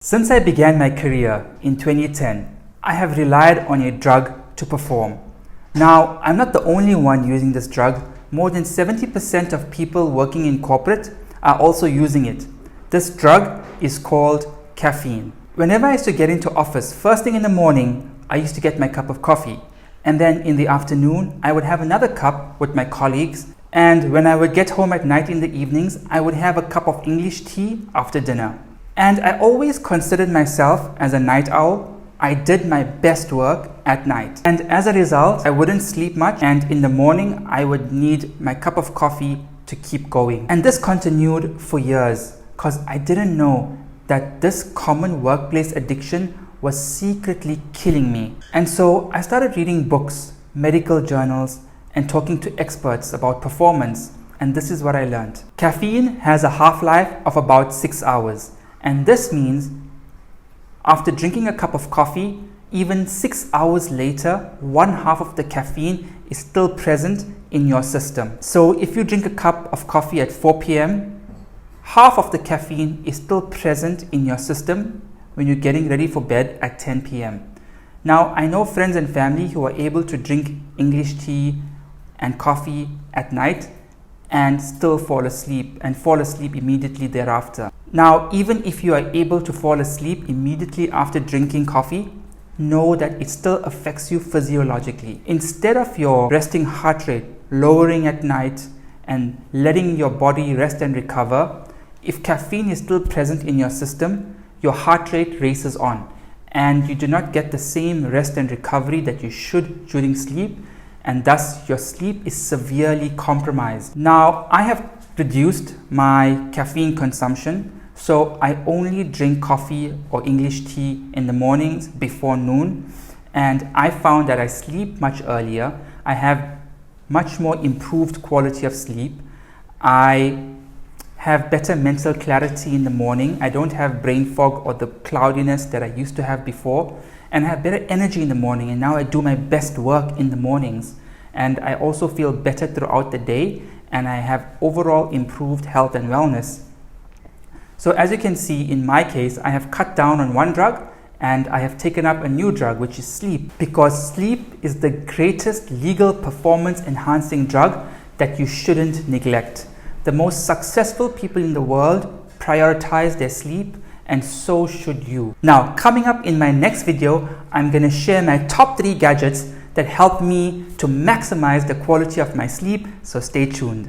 Since I began my career in 2010, I have relied on a drug to perform. Now, I'm not the only one using this drug. More than 70% of people working in corporate are also using it. This drug is called caffeine. Whenever I used to get into office, first thing in the morning, I used to get my cup of coffee. And then in the afternoon, I would have another cup with my colleagues. And when I would get home at night in the evenings, I would have a cup of English tea after dinner. And I always considered myself as a night owl. I did my best work at night. And as a result, I wouldn't sleep much. And in the morning, I would need my cup of coffee to keep going. And this continued for years because I didn't know that this common workplace addiction was secretly killing me. And so I started reading books, medical journals, and talking to experts about performance. And this is what I learned. Caffeine has a half-life of about 6 hours. And this means after drinking a cup of coffee, even 6 hours later, 1/2 of the caffeine is still present in your system. So if you drink a cup of coffee at 4 p.m., half of the caffeine is still present in your system when you're getting ready for bed at 10 p.m. Now, I know friends and family who are able to drink English tea and coffee at night and still fall asleep immediately thereafter. Now, even if you are able to fall asleep immediately after drinking coffee, know that it still affects you physiologically. Instead of your resting heart rate lowering at night and letting your body rest and recover, if caffeine is still present in your system, your heart rate races on and you do not get the same rest and recovery that you should during sleep, and thus your sleep is severely compromised. Now, I have reduced my caffeine consumption, so I only drink coffee or English tea in the mornings before noon, and I found that I sleep much earlier. I have much more improved quality of sleep. I have better mental clarity in the morning. I don't have brain fog or the cloudiness that I used to have before, and I have better energy in the morning, and now I do my best work in the mornings. And I also feel better throughout the day, and I have overall improved health and wellness. So as you can see, in my case, I have cut down on one drug and I have taken up a new drug, which is sleep, because sleep is the greatest legal performance enhancing drug that you shouldn't neglect. The most successful people in the world prioritize their sleep, and so should you. Now, coming up in my next video, I'm going to share my top 3 gadgets that help me to maximize the quality of my sleep, so stay tuned.